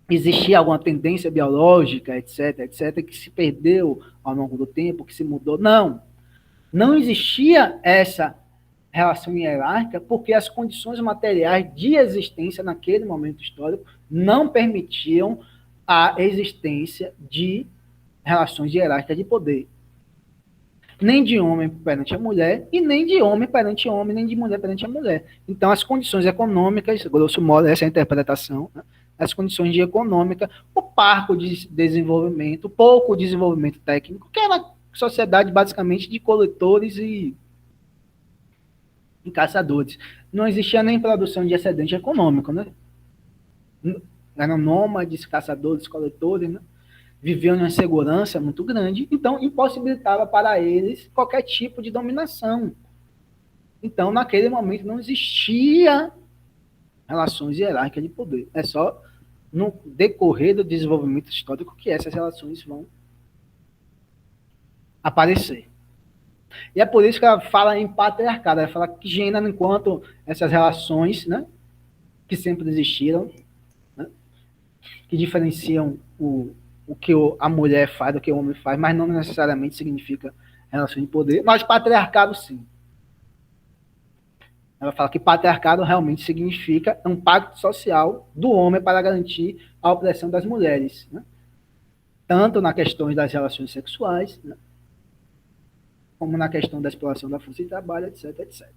existia alguma tendência biológica, etc., que se perdeu ao longo do tempo, que se mudou. Não. Não existia essa relação hierárquica porque as condições materiais de existência naquele momento histórico não permitiam a existência de relações hierárquicas de poder. Nem de homem perante a mulher, e nem de homem perante homem, nem de mulher perante a mulher. Então, as condições econômicas, grosso modo, essa é a interpretação, né? As condições de econômica, o parco de desenvolvimento, pouco desenvolvimento técnico, que era uma sociedade basicamente de coletores e caçadores. Não existia nem produção de excedente econômico, né? Eram nômades, caçadores, coletores, né? Viviam em uma segurança muito grande, então impossibilitava para eles qualquer tipo de dominação. Então, naquele momento, não existia relações hierárquicas de poder. É só no decorrer do desenvolvimento histórico que essas relações vão aparecer. E é por isso que ela fala em patriarcado, ela fala que gênero, enquanto essas relações, né, que sempre existiram, né, que diferenciam o que a mulher faz do que o homem faz, mas não necessariamente significa relação de poder, mas patriarcado sim. Ela fala que patriarcado realmente significa um pacto social do homem para garantir a opressão das mulheres, né? Tanto na questão das relações sexuais, né, como na questão da exploração da força de trabalho, etc, etc.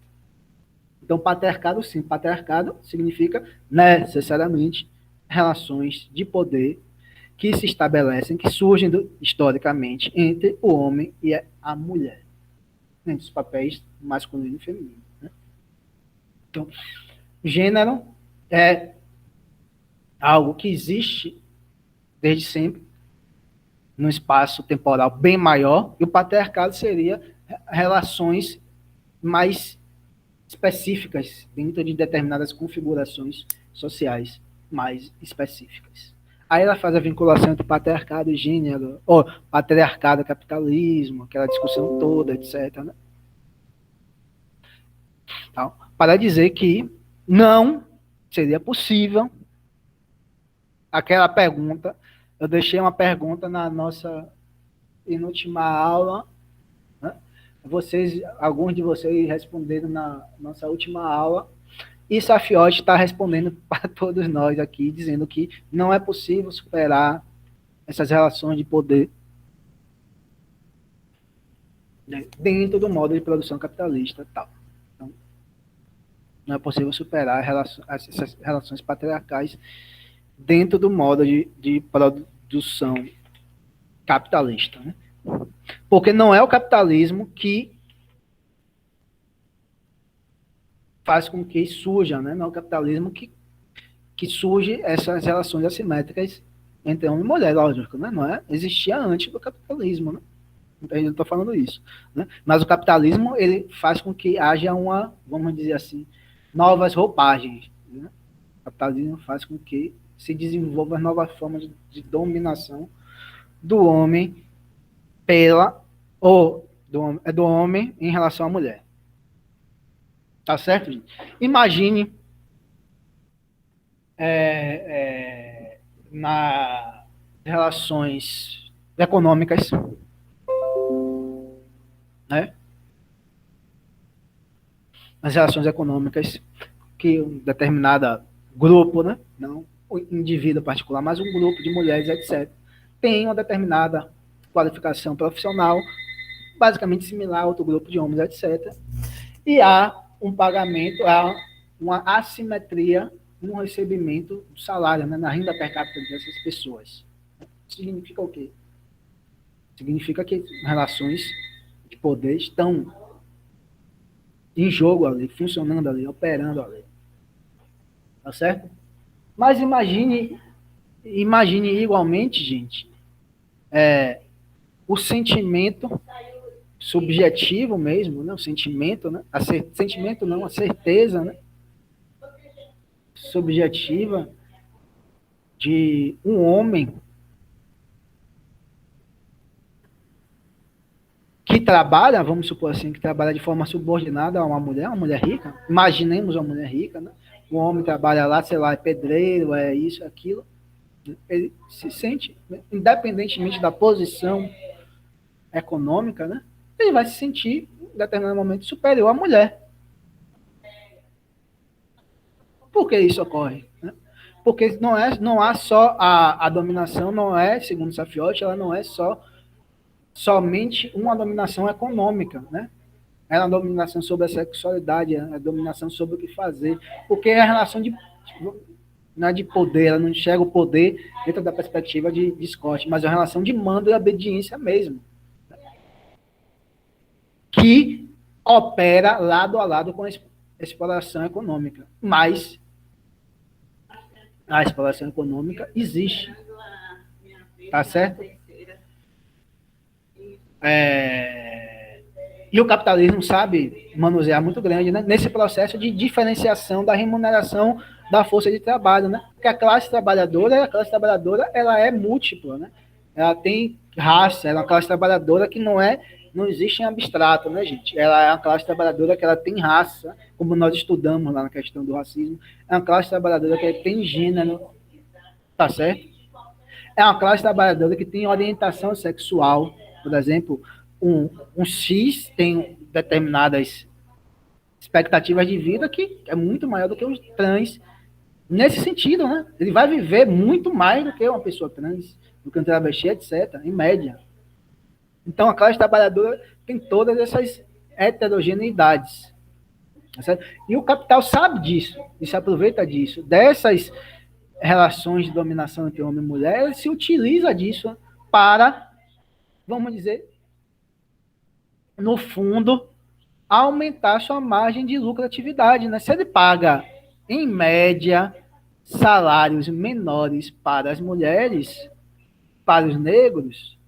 Então, patriarcado sim, patriarcado significa necessariamente relações de poder que se estabelecem, que surgem historicamente entre o homem e a mulher, entre os papéis masculino e feminino. Né? Então, gênero é algo que existe desde sempre, num espaço temporal bem maior, e o patriarcado seria relações mais específicas dentro de determinadas configurações sociais mais específicas. Aí ela faz a vinculação entre patriarcado e gênero, ou patriarcado e capitalismo, aquela discussão toda, etc. Né? Então, para dizer que não seria possível aquela pergunta. Eu deixei uma pergunta na nossa penúltima aula, né? Alguns de vocês responderam na nossa última aula, e Safiotti está respondendo para todos nós aqui, dizendo que não é possível superar essas relações de poder dentro do modo de produção capitalista. Tal. Então, não é possível superar essas relações patriarcais dentro do modo de produção capitalista. Né? Porque não é o capitalismo que faz com que surja, né? Não é o capitalismo que surge essas relações assimétricas entre homem e mulher, lógico, né? Não é? Existia antes do capitalismo, né? Então, eu não estou falando isso. Né? Mas o capitalismo, ele faz com que haja vamos dizer assim, novas roupagens. Né? O capitalismo faz com que se desenvolva novas formas de dominação do homem do homem em relação à mulher. Tá certo, gente? Imagine nas relações econômicas, né? Nas relações econômicas que um determinado grupo, né? Não o indivíduo particular, mas um grupo de mulheres, etc., tem uma determinada qualificação profissional, basicamente similar a outro grupo de homens, etc., e há um pagamento, há uma assimetria no recebimento do salário, né, na renda per capita dessas pessoas. Significa o quê? Significa que relações de poder estão em jogo ali, funcionando ali, operando ali. Tá certo? Mas imagine igualmente, gente, o sentimento subjetivo mesmo, né? O sentimento, né? Sentimento não, a certeza, né? Subjetiva de um homem que trabalha, vamos supor assim, que trabalha de forma subordinada a uma mulher rica. Imaginemos uma mulher rica, né? O homem trabalha lá, sei lá, é pedreiro, é isso, aquilo. Ele se sente, né? Independentemente da posição econômica, né? Ele vai se sentir, em determinado momento, superior à mulher. Por que isso ocorre? Né? Porque não há só a dominação, não é, segundo Safiotti, ela não é somente uma dominação econômica, né? É uma dominação sobre a sexualidade, é uma dominação sobre o que fazer, porque é a relação não é de poder, ela não enxerga o poder dentro da perspectiva de Scott, mas é uma relação de mando e obediência mesmo, que opera lado a lado com a exploração econômica. Mas a exploração econômica existe. Tá certo? E o capitalismo sabe manusear muito grande, né? Nesse processo de diferenciação da remuneração da força de trabalho, né? Porque a classe trabalhadora ela é múltipla, né? Ela tem raça, ela é uma classe trabalhadora que não existe em abstrato, né, gente? Ela é uma classe trabalhadora que ela tem raça, como nós estudamos lá na questão do racismo. É uma classe trabalhadora que tem gênero, tá certo? É uma classe trabalhadora que tem orientação sexual, por exemplo, um cis tem determinadas expectativas de vida que é muito maior do que um trans, nesse sentido, né? Ele vai viver muito mais do que uma pessoa trans, do que um travesti, etc., em média. Então, a classe trabalhadora tem todas essas heterogeneidades. Tá certo? E o capital sabe disso, e se aproveita disso, dessas relações de dominação entre homem e mulher, ele se utiliza disso para, vamos dizer, no fundo, aumentar sua margem de lucratividade, né? Se ele paga, em média, salários menores para as mulheres, para os negros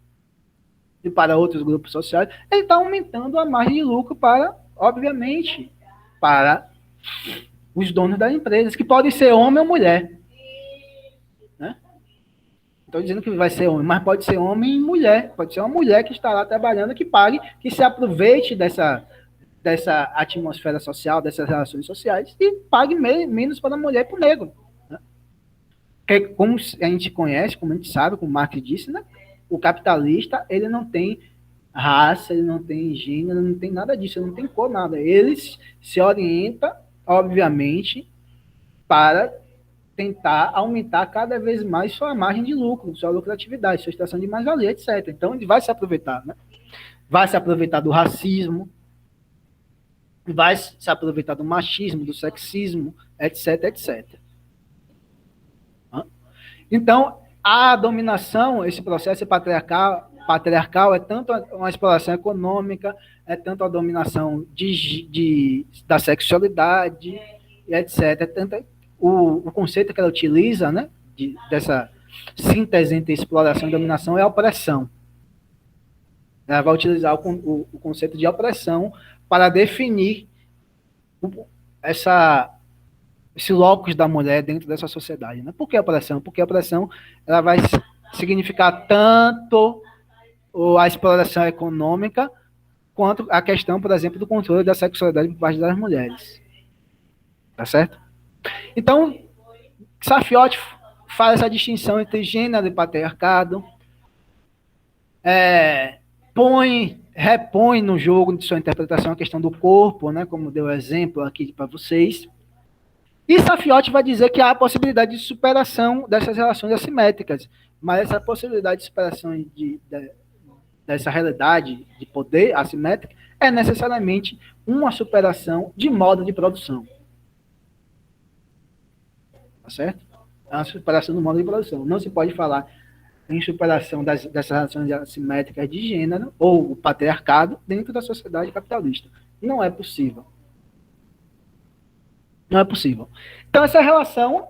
e para outros grupos sociais, ele está aumentando a margem de lucro para, obviamente, para os donos das empresas, que podem ser homem ou mulher. Né? Estou dizendo que vai ser homem, mas pode ser homem e mulher. Pode ser uma mulher que está lá trabalhando, que pague, que se aproveite dessa atmosfera social, dessas relações sociais, e pague menos para a mulher e para o negro. Né? Porque, como a gente conhece, como a gente sabe, como o Marx disse, né? O capitalista, ele não tem raça, ele não tem gênero, não tem nada disso, ele não tem cor, nada. Ele se orienta, obviamente, para tentar aumentar cada vez mais sua margem de lucro, sua lucratividade, sua extração de mais-valia, etc. Então, ele vai se aproveitar, né? Vai se aproveitar do racismo, vai se aproveitar do machismo, do sexismo, etc, etc. Então, a dominação, esse processo patriarcal é tanto uma exploração econômica, é tanto a dominação da sexualidade, etc. É tanto o conceito que ela utiliza, né, dessa síntese entre exploração e dominação é a opressão. Ela vai utilizar o conceito de opressão para definir esse locus da mulher dentro dessa sociedade. Né? Por que a opressão? Porque a opressão ela vai significar tanto a exploração econômica quanto a questão, por exemplo, do controle da sexualidade por parte das mulheres. Tá certo? Então, Sarfiotti faz essa distinção entre gênero e patriarcado, repõe no jogo de sua interpretação a questão do corpo, né, como deu exemplo aqui para vocês. E Sarfiotti vai dizer que há a possibilidade de superação dessas relações assimétricas, mas essa possibilidade de superação dessa realidade de poder assimétrica é necessariamente uma superação de modo de produção. Tá certo? É uma superação do modo de produção. Não se pode falar em superação dessas relações assimétricas de gênero ou o patriarcado dentro da sociedade capitalista. Não é possível. Não é possível. Então, essa relação,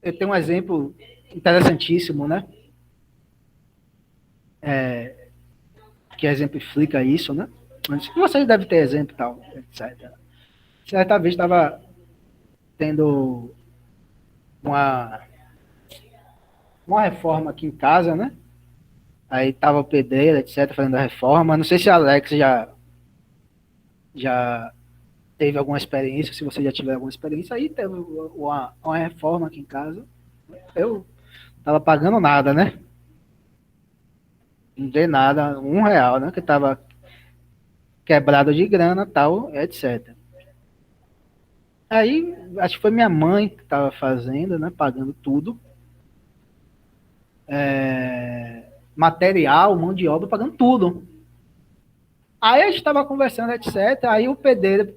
eu tenho um exemplo interessantíssimo, né? Que exemplifica isso, né? Vocês devem ter exemplo e tal, etc. Certa vez estava tendo uma reforma aqui em casa, né? Aí tava o pedreiro, etc., fazendo a reforma. Não sei se a Alex já teve alguma experiência, se você já tiver alguma experiência. Aí teve uma reforma aqui em casa. Eu tava pagando nada, né? Não dei nada, R$1, né? Que tava quebrado de grana, tal, etc. Aí, acho que foi minha mãe que tava fazendo, né? Pagando tudo. Material, mão de obra, pagando tudo. Aí a gente estava conversando, etc. Aí o pedreiro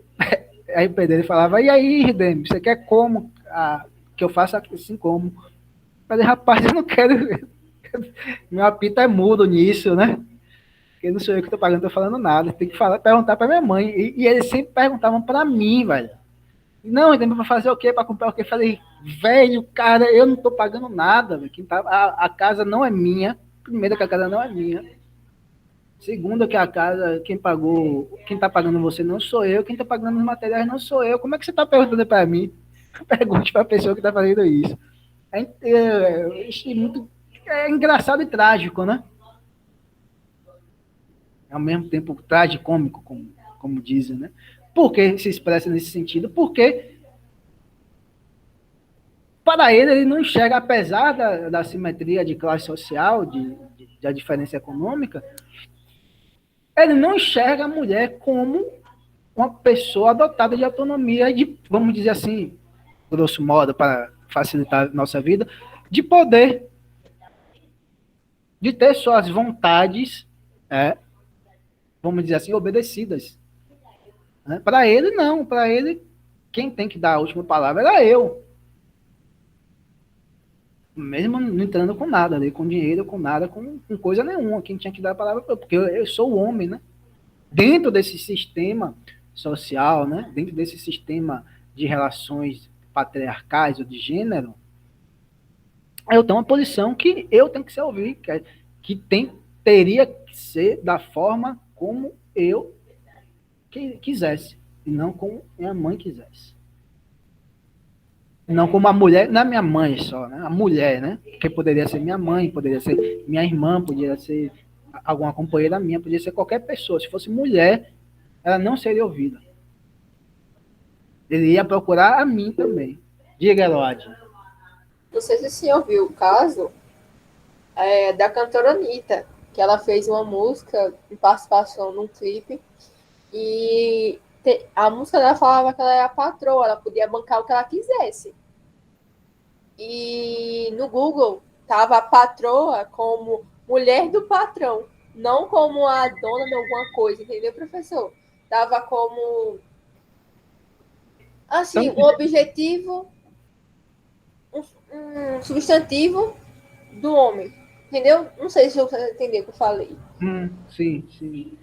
falava, e aí, Ridem, você quer como? Que eu faça assim como? Eu falei, rapaz, eu não quero. Meu apito é mudo nisso, né? Porque não sou eu que estou pagando, não estou falando nada. Tem que perguntar para minha mãe. E eles sempre perguntavam para mim, velho. Não, Ridem, para fazer o quê? Para comprar o quê? Eu falei, velho, cara, eu não estou pagando nada. A casa não é minha. Primeiro, que a casa não é minha. Segundo, que a casa, quem está pagando você não sou eu. Quem está pagando os materiais não sou eu. Como é que você está perguntando para mim? Pergunte para a pessoa que está fazendo isso. É engraçado e trágico, né? Ao mesmo tempo tragicômico, como dizem, né? Por que se expressa nesse sentido? Porque para ele não enxerga, apesar da simetria de classe social, da diferença econômica, ele não enxerga a mulher como uma pessoa dotada de autonomia, vamos dizer assim, grosso modo, para facilitar a nossa vida, de poder, de ter suas vontades, vamos dizer assim, obedecidas. Para ele, não. Para ele, quem tem que dar a última palavra era eu. Mesmo não entrando com nada ali, com dinheiro, com nada, com coisa nenhuma. Quem tinha que dar a palavra, porque eu sou o homem, né? Dentro desse sistema social, né? Dentro desse sistema de relações patriarcais ou de gênero, eu tenho uma posição que eu tenho que ser ouvido, teria que ser da forma como eu quisesse, e não como minha mãe quisesse. Não como a mulher, não é minha mãe só, né? A mulher, né? Que poderia ser minha mãe, poderia ser minha irmã, poderia ser alguma companheira minha, poderia ser qualquer pessoa. Se fosse mulher, ela não seria ouvida. Ele ia procurar a mim também. Diga, Eloide. Não sei se você ouviu o caso da cantora Anitta, que ela fez uma música em participação num clipe e a música dela falava que ela era a patroa, ela podia bancar o que ela quisesse. E no Google tava a patroa como mulher do patrão, não como a dona de alguma coisa, entendeu, professor? Tava como assim, um objetivo, um substantivo do homem, entendeu? Não sei se você entendeu o que eu falei. Sim, sim.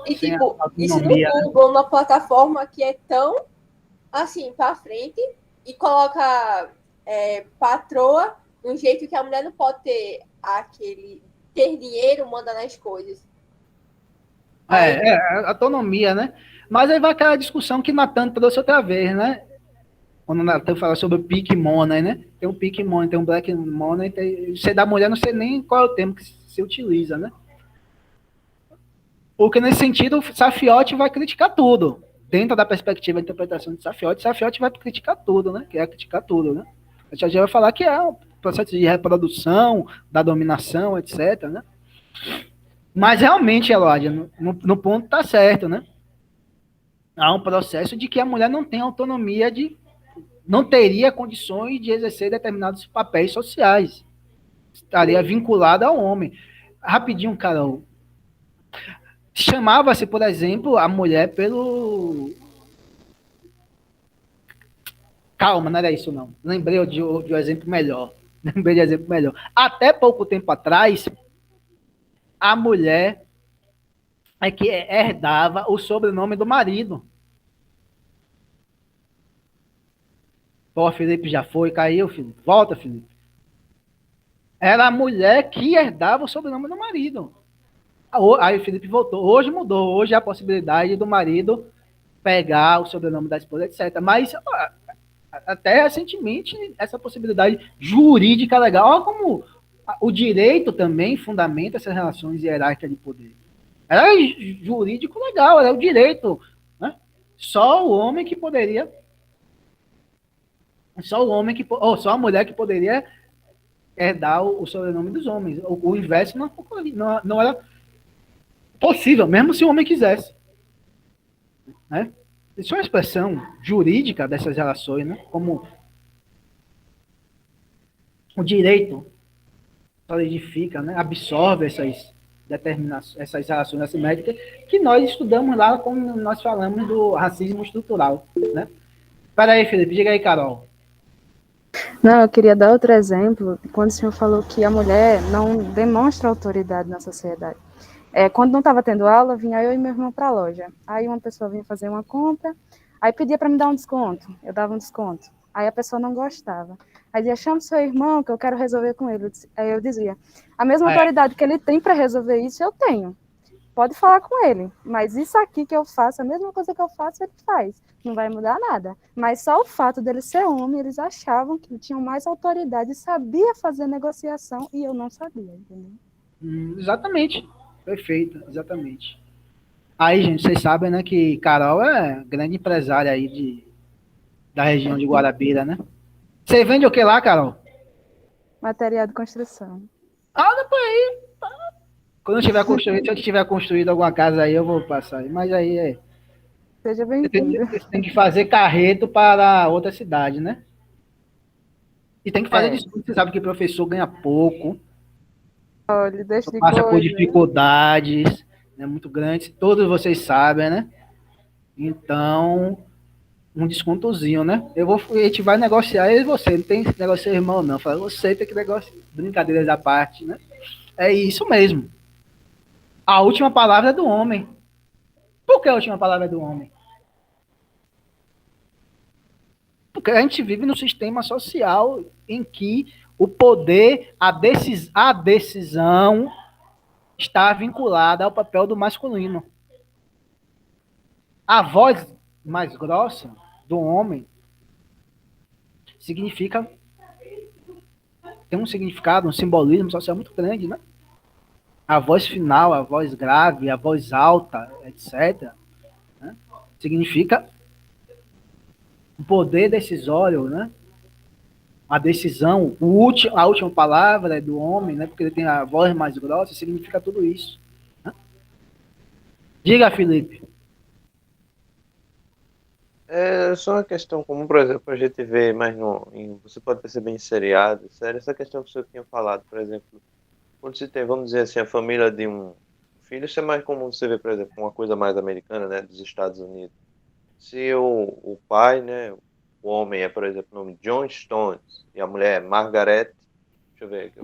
E tipo, isso no Google, numa plataforma que é tão assim, pra frente, e coloca patroa de um jeito que a mulher não pode ter ter dinheiro, manda nas coisas. Autonomia, né? Mas aí vai aquela discussão que Natan trouxe outra vez, né? Quando o Natan fala sobre o Pink Money, né? Tem um Pink Money, tem um Black Money, você da mulher, não sei nem qual é o termo que se utiliza, né? Porque nesse sentido, o Safiotti vai criticar tudo. Dentro da perspectiva da interpretação de Safiotti vai criticar tudo, né? Quer criticar tudo, né? A gente vai falar que é um processo de reprodução, da dominação, etc, né? Mas realmente, Elódia, no ponto tá certo, né? Há um processo de que a mulher não tem autonomia não teria condições de exercer determinados papéis sociais. Estaria vinculada ao homem. Rapidinho, Carol. Chamava-se, por exemplo, a mulher pelo... Calma, não era isso, não. Lembrei de um exemplo melhor. Até pouco tempo atrás, a mulher é que herdava o sobrenome do marido. Pô, Felipe já foi, caiu, Felipe. Volta, Felipe. Era a mulher que herdava o sobrenome do marido. Aí o Felipe voltou. Hoje mudou. Hoje há a possibilidade do marido pegar o sobrenome da esposa, etc. Mas até recentemente, essa possibilidade jurídica legal. Olha como o direito também fundamenta essas relações hierárquicas de poder. Era jurídico legal, era o direito. Né? Só o homem que poderia... Só a mulher que poderia herdar o sobrenome dos homens. O inverso não era possível, mesmo se o homem quisesse. Né? Isso é uma expressão jurídica dessas relações, né? Como o direito solidifica, né? Absorve essas relações assimétricas que nós estudamos lá quando nós falamos do racismo estrutural. Né? Espera aí, Felipe, diga aí, Carol. Não, eu queria dar outro exemplo, quando o senhor falou que a mulher não demonstra autoridade na sociedade. Quando não estava tendo aula, vinha eu e meu irmão para a loja. Aí uma pessoa vinha fazer uma compra, aí pedia para me dar um desconto. Eu dava um desconto. Aí a pessoa não gostava. Aí dizia, chama o seu irmão que eu quero resolver com ele. Aí eu dizia, a mesma autoridade que ele tem para resolver isso, eu tenho. Pode falar com ele, mas isso aqui que eu faço, a mesma coisa que eu faço, ele faz. Não vai mudar nada. Mas só o fato dele ser homem, eles achavam que tinham mais autoridade e sabia fazer negociação e eu não sabia, entendeu? Exatamente. Perfeito, exatamente. Aí, gente, vocês sabem, né, que Carol é grande empresária aí da região de Guarabira, né? Você vende o que lá, Carol? Material de construção. Depois aí. Quando eu tiver construído, se eu tiver construído alguma casa aí, eu vou passar aí. Mas aí Seja bem-vindo. Você tem que fazer carreto para outra cidade, né? E tem que fazer desconto. Você sabe que professor ganha pouco. Olha, deixa de passa por coisa. dificuldades, né, muito grandes. Todos vocês sabem, né? Então, um descontozinho, né? A gente vai negociar, eu e você, não tem negócio irmão, não. Fala, você tem que negociar, brincadeiras à parte, né? É isso mesmo. A última palavra é do homem. Por que a última palavra é do homem? Porque a gente vive num sistema social em que o poder, a decisão está vinculada ao papel do masculino. A voz mais grossa do homem significa, tem um significado, um simbolismo social muito grande, né? A voz final, a voz grave, a voz alta, etc., né? Significa o poder decisório, né? A decisão, a última palavra é do homem, né? Porque ele tem a voz mais grossa, significa tudo isso. Né? Diga, Felipe. É só uma questão comum, por exemplo, a gente vê mais você pode perceber em seriados, sério, essa questão que o senhor tinha falado, por exemplo, quando se tem, vamos dizer assim, a família de um filho, isso é mais comum você ver, por exemplo, uma coisa mais americana, né, dos Estados Unidos. Se o pai, né, o homem é, por exemplo, o nome John Stones e a mulher é Margaret, deixa eu ver aqui,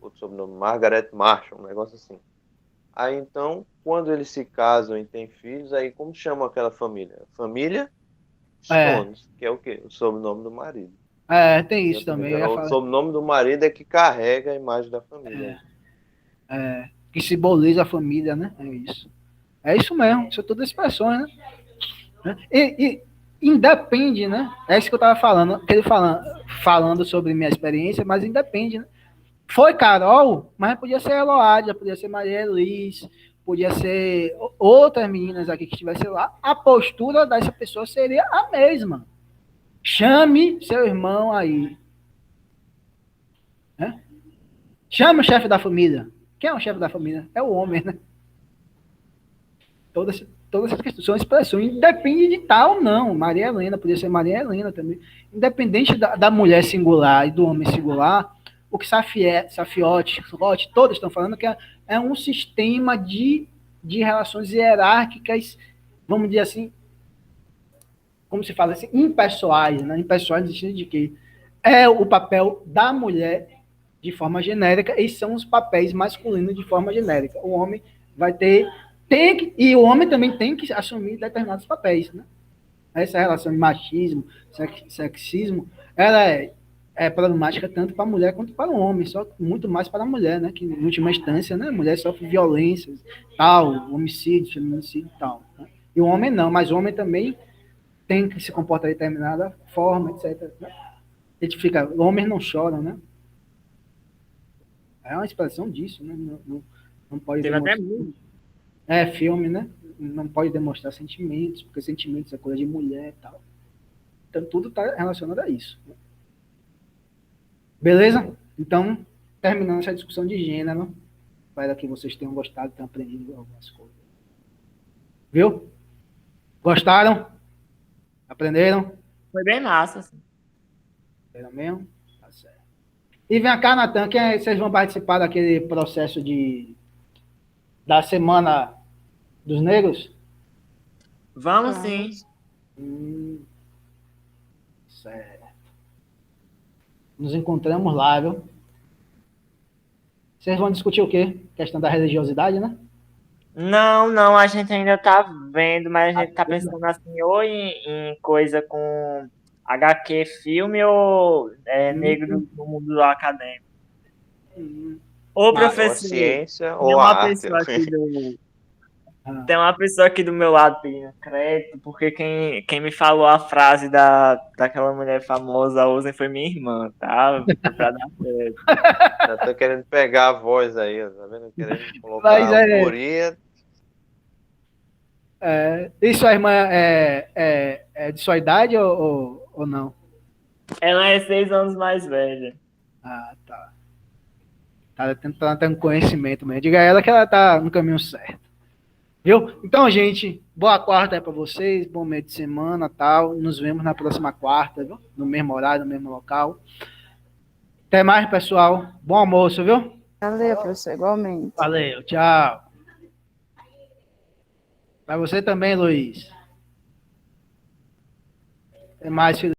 o sobrenome Margaret Marshall, um negócio assim. Aí então, quando eles se casam e têm filhos, aí como chama aquela família? Família Stones, que é o quê? O sobrenome do marido. Tem isso também. O sobrenome do marido é que carrega a imagem da família. Que simboliza a família, né? É isso. É isso mesmo, isso é todas as expressões, né? E independe, né? É isso que eu estava falando, falando sobre minha experiência, mas independe, né? Foi Carol, mas podia ser Eloádia, podia ser Maria Elis, podia ser outras meninas aqui que estivessem lá. A postura dessa pessoa seria a mesma. Chame seu irmão aí. Né? Chame o chefe da família. Quem é o chefe da família? É o homem, né? Todas essas questões são expressões, independe de tal, não. Maria Helena, podia ser Maria Helena também. Independente da mulher singular e do homem singular, o que Safiotti, todos estão falando que é um sistema de relações hierárquicas, vamos dizer assim, como se fala assim, impessoais, né? Impessoais no sentido de que é o papel da mulher de forma genérica e são os papéis masculinos de forma genérica. O homem vai ter e o homem também tem que assumir determinados papéis, né? Essa relação de machismo, sexismo, ela é problemática tanto para a mulher quanto para o homem, só muito mais para a mulher, né? Que, em última instância, né? A mulher sofre violências, tal, homicídio, feminicídio e tal. Né? E o homem não, mas o homem também tem que se comportar de determinada forma, etc. Né? A gente fica, homens não choram, né? É uma expressão disso, né? Não pode demonstrar. Filme, né? Não pode demonstrar sentimentos, porque sentimentos é coisa de mulher e tal. Então, tudo está relacionado a isso. Beleza? Então, terminando essa discussão de gênero, espero que vocês tenham gostado, tenham aprendido algumas coisas. Viu? Gostaram? Aprenderam? Foi bem massa. Assim. Aprenderam mesmo? Tá certo. E vem cá, Natan, vocês vão participar daquele processo da Semana dos Negros? Vamos sim. Certo. Nos encontramos lá, viu? Vocês vão discutir o quê? Questão da religiosidade, né? Não, a gente ainda tá vendo, mas a gente tá pensando assim, ou em coisa com HQ, filme, ou negro no mundo acadêmico. Ô, professor, ou a ciência ou a arte. Tem uma pessoa aqui do meu lado pedindo crédito, porque quem me falou a frase daquela mulher famosa, Ozen, foi minha irmã, tá? Pra dar crédito. Já tô querendo pegar a voz aí, tá vendo? Querendo colocar a autoria. E sua irmã é de sua idade ou não? Ela é 6 anos mais velha. Ah, tá. Tá tendo conhecimento mesmo. Diga a ela que ela tá no caminho certo. Viu? Então, gente, boa quarta aí pra vocês, bom meio de semana, tal. Nos vemos na próxima quarta, viu? No mesmo horário, no mesmo local. Até mais, pessoal. Bom almoço, viu? Valeu, professor, igualmente. Valeu, tchau. Pra você também, Luiz. É mais